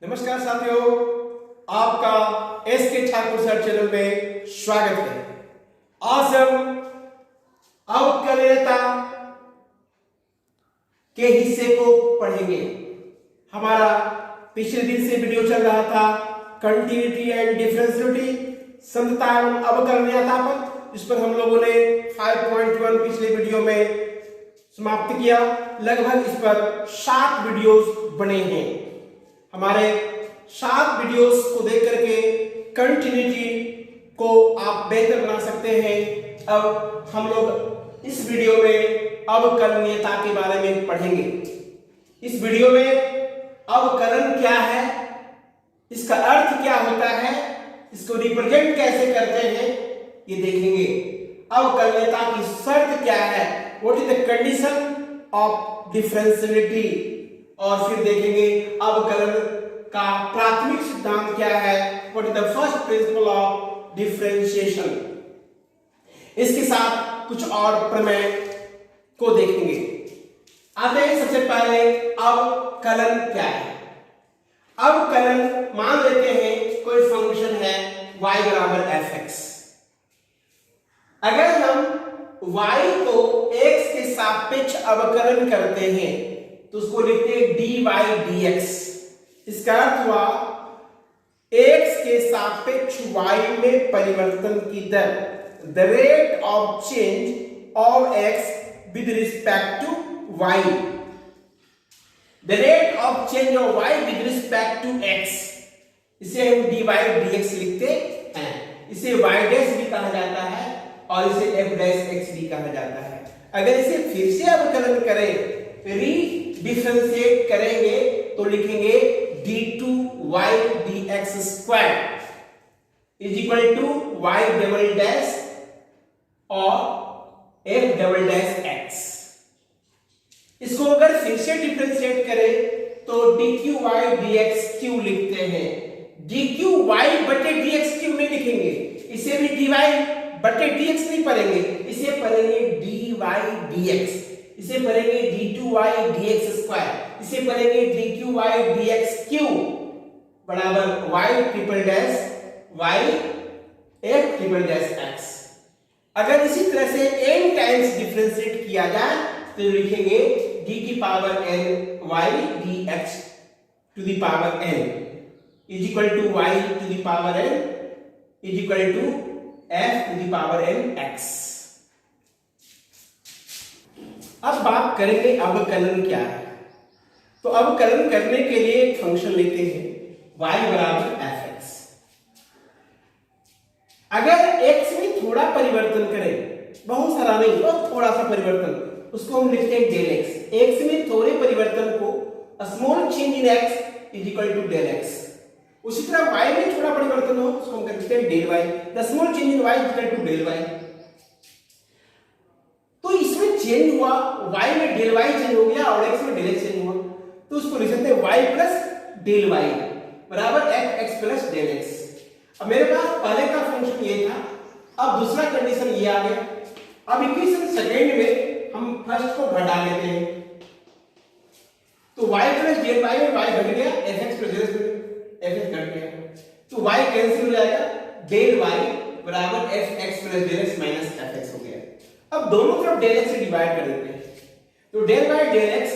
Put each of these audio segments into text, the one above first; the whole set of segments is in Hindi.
नमस्कार साथियों, आपका एस के ठाकुर सर चैनल में स्वागत है। आज हम अवकलनीयता के हिस्से को पढ़ेंगे। हमारा पिछले दिन से वीडियो चल रहा था कंटिन्यूटी एंड डिफरेंशियलिटी, संतता एवं अवकलनीयता पर, जिस पर हम लोगों ने 5.1 पिछले वीडियो में समाप्त किया। लगभग इस पर 7 वीडियोस बने हैं। हमारे 7 वीडियोस को देख करके कंटिन्यूटी को आप बेहतर बना सकते हैं। अब हम लोग इस वीडियो में अवकलनीयता के बारे में पढ़ेंगे। इस वीडियो में अवकलन क्या है, इसका अर्थ क्या होता है, इसको रिप्रेजेंट कैसे करते हैं, ये देखेंगे। अवकलनीयता की शर्त क्या है, what is the condition of differentiality, और फिर देखेंगे अवकलन का प्राथमिक सिद्धांत क्या है, what is the first principle of differentiation. इसके साथ कुछ और प्रमेय को देखेंगे। आते हैं सबसे पहले अवकलन क्या है। अवकलन मान लेते हैं कोई फंक्शन है y बराबर fx। अगर हम y को x के सापेक्ष अवकलन करते हैं तो उसको लिखते हैं dy dx। इसका अर्थ हुआ x के सापेक्ष y में परिवर्तन की दर, the rate of change of x with respect to y, the rate of change of y with respect to x, इसे हम dy dx लिखते हैं। इसे y डैश भी कहा जाता है और इसे f डैश x भी कहा जाता है। अगर इसे फिर से अवकलन करें, डिफरेंशिएट करेंगे तो लिखेंगे d2y dx square is equal to y double dash और f डबल डैश x। इसको अगर फिर से डिफरेंशिएट करें तो dqy dx क्यू लिखते हैं। dqy बटे dx क्यू नहीं लिखेंगे, इसे भी dy बटे dx नहीं पढ़ेंगे, इसे पढ़ेंगे dy dx, इसे पढ़ेंगे d2y dx स्क्वायर, इसे पढ़ेंगे dqy dx क्यू बराबर y triple dash y f triple dash x। अगर इसी तरह से n टाइम्स डिफरेंशिएट किया जाए तो लिखेंगे d की power n y dx to the power n is equal to y to the power n is equal to f to the power n x। अब बात करेंगे अवकलन क्या है। तो अवकलन करने के लिए एक फंक्शन लेते हैं y बराबर fx। अगर x में थोड़ा परिवर्तन करें, बहुत सारा नहीं, बहुत थोड़ा सा परिवर्तन, उसको हम लिखते हैं डेल x। x में थोड़े परिवर्तन को small change in x is equal to del x। उसी तरह y में थोड़ा परिवर्तन हो उसको हम लिखते हैं del y। The small change in y is equal to del y। तो इसमें चेंज हुआ, y में डेल y चेंज हो गया और x में डेल x चेंज हुआ, तो उसको लिख सकते हैं y प्लस डेल y बराबर fx प्लस डेल x। अब मेरे पास पहले का फंक्शन ये था, अब दूसरा कंडीशन ये आ गया। अब इक्वेशन सेकंड में हम फर्स्ट को घटा लेते हैं, तो y प्लस डेल y में y घट गया, fx प्लस डेल fx घट गया, तो y कैंसिल हो जाएगा, डेल y बराबर fx plus del x minus fx हो गया। अब दोनों तरफ डेल x से डिवाइड कर देते हैं, तो del by del x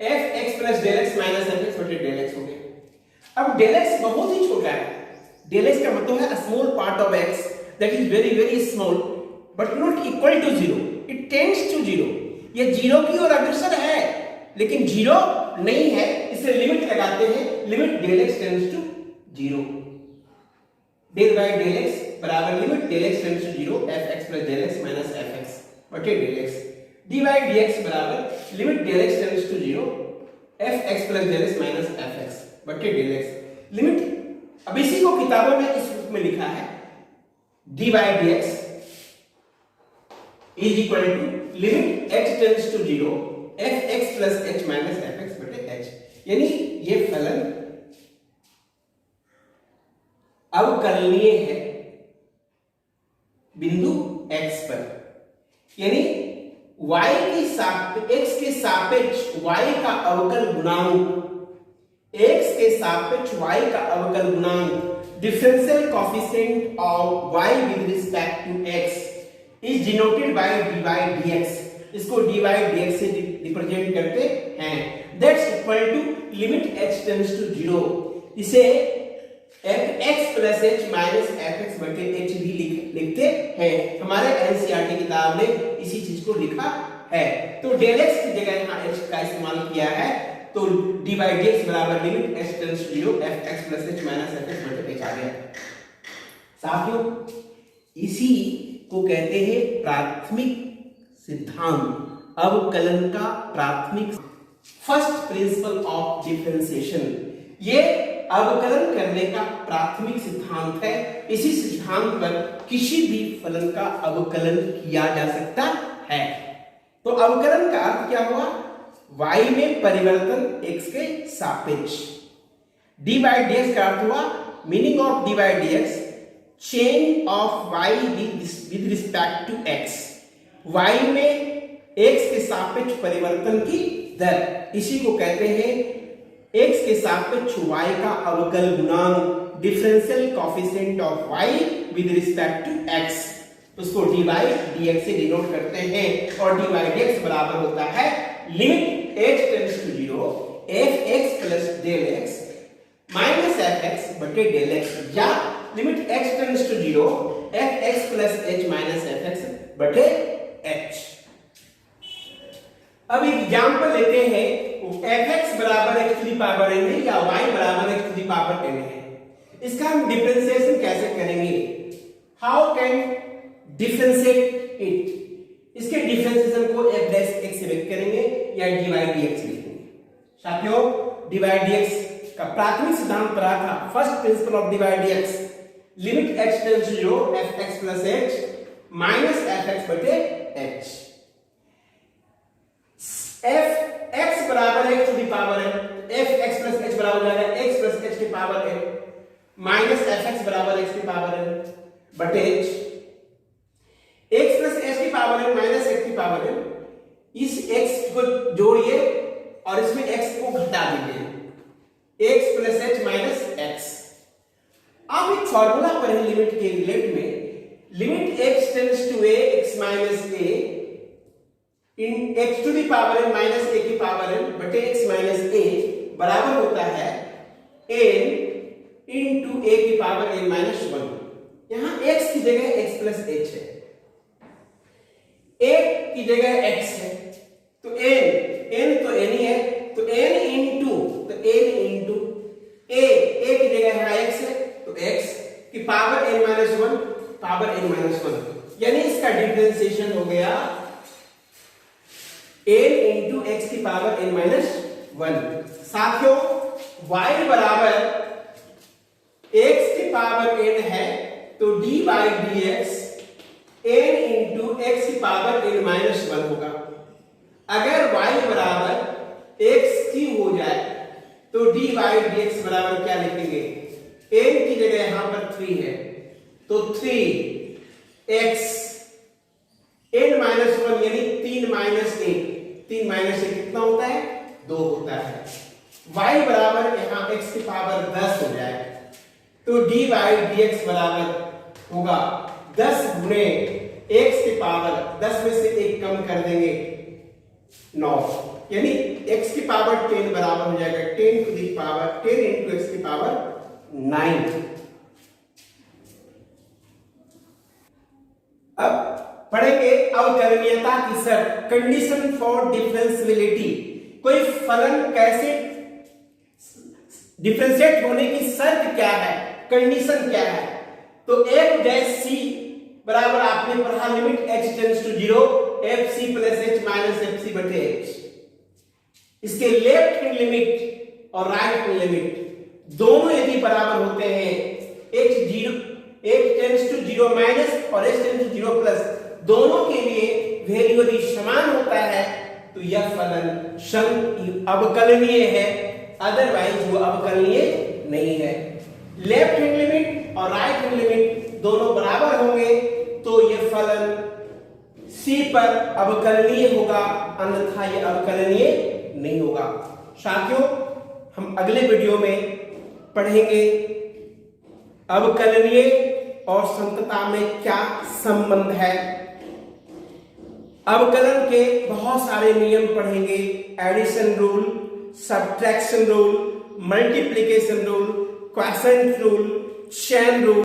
fx plus del x minus fx बटे डेल x हो गया। अब डेल x बहुत ही छोटा है, डेल x का मतलब है small part of x that is very very small but not equal to 0, it tends to 0। ये 0 की ओर अग्रसर है लेकिन 0 नहीं है, इसे लिमिट लगाते हैं, limit del x tends to 0, del by del x बराबर limit del x tends to 0 fx plus del x minus fx बटे डेल x, dy dx बराबर limit del x tends to 0 fx plus del x minus fx बटे डेल x। लिमिट अब इसी को किताबों में इस रूप में लिखा है dy dx is equal to limit x tends to 0 fx plus h minus fx बटे h। यानी ये फलन अवकलनीय है बिंदु x पर, यानी y के सापेक्ष x के सापेक्ष y का अवकल गुणांक x के सापेक्ष y का अवकल गुणांक differential coefficient of y with respect to x is denoted by dy dx। इसको dy dx से रिप्रेजेंट करते हैं। That's equal to limit h tends to 0। इसे fx plus h minus fx बटे h भी लिखते हैं। हमारे एनसीईआरटी किताब में इसी चीज को लिखा है। तो del x की जगह यहाँ h का इस्तेमाल किया है, तो dy dx बराबर limit h tends to 0 fx plus h minus fx बटे h आ गया। साथियों, इसी को कहते हैं प्राथमिक सिद्धांत, अवकलन का प्राथमिक, फर्स्ट प्रिंसिपल ऑफ डिफरेंशिएशन। ये अवकलन करने का प्राथमिक सिद्धांत है। इसी सिद्धांत पर किसी भी फलन का अवकलन किया जा सकता है। तो अवकलन का अर्थ क्या हुआ? y में परिवर्तन x के सापेक्ष। dy dx का अर्थ हुआ meaning of dy dx change of y with respect to x। y में x के सापेक्ष परिवर्तन की दर, इसी को कहते हैं x के सापेक्ष y का अवकल गुणांक differential coefficient of y with respect to x। उसको dy dx से डिनोट करते हैं और dy dx बराबर होता है limit h tends to 0 fx plus del x minus fx बटे del x, या limit h tends to 0 fx plus h minus fx बटे h। अब एग्जांपल लेते हैं, fx बराबर x to the power n है या y बराबर x to the power n है। इसका हम डिफरेंशिएशन कैसे करेंगे? How can differentiate it? इसके डिफरेंशिएशन को f डैश x से व्यक्त करेंगे या dy dx लिखेंगे। साथियों, dy dx का प्राथमिक सिद्धांत पढ़ा था, first principle of dy dx limit h tends to 0 fx plus h minus fx बटे h। f x बराबर x to the power n, f x plus h बराबर हो जाएगा x प्लस h की power n minus f x बराबर x की पावर n बटे h। x प्लस h की पावर n माइनस x की पावर n, इस x को जोड़िए और इसमें x को घटा दीजिए, x plus h minus x। अब एक फॉर्मूला पर है लिमिट के रिलेट में, limit x tends to a x minus a in x to the power n minus a की पावर n बटे x माइनस a बराबर होता है n इनटू a की पावर n माइनस 1। यहां x की जगह x प्लस h है, a की जगह x है, तो n तो n ही है, तो n इनटू a की जगह है x है, तो x की power n minus 1 power n minus 1, यानी इसका डिफरेंशिएशन हो गया n इंटू x की पावर n माइनस 1। साथियों, y बराबर x की पावर n है, तो dy dx n into x की पावर n माइनस 1 होगा। अगर y बराबर x क्यूब हो जाए तो dy dx बराबर क्या लिखेंगे? n की जगह यहां पर 3 है, तो 3x n माइनस 1 यानी 3 माइनस 1, 3 माइनस 1 कितना होता है? 2 होता है। y बराबर यहां x की पावर 10 हो जाए, तो dy dx बराबर होगा 10 गुणे x की पावर 10 में से 1 कम कर देंगे 9, यानी x की पावर 10 बराबर हो जाएगा 10 to the power 10 into x की पावर 9। अब पढ़ेंगे अवकलनीयता की शर्त, कंडीशन फॉर डिफरेंशिएबिलिटी। कोई फलन कैसे डिफरेंशिएट होने की शर्त क्या है, कंडीशन क्या है? तो f डैश c बराबर आपने पढ़ा limit h tends to 0 fc plus h minus fc बटे h। इसके लेफ्ट हैंड लिमिट और राइट हैंड लिमिट दोनों यदि बराबर होते हैं, h टेंड्स टू 0 माइनस और h टेंड्स टू 0 प्लस, दोनों के लिए वैल्यू यदि समान होता है तो यह फलन अवकलनीय है, अदरवाइज वो अवकलनीय नहीं है। लेफ्ट हैंड लिमिट और राइट हैंड लिमिट दोनों बराबर होंगे तो यह फलन C पर अवकलनीय होगा, अन्यथा यह अवकलनीय नहीं होगा। साथियों, हम अगले वीडियो में पढ़ेंगे अवकलनीय और संतता में क्या संबंध है। अवकलन के बहुत सारे नियम पढ़ेंगे, addition rule, subtraction rule, multiplication rule, quotient rule, chain rule.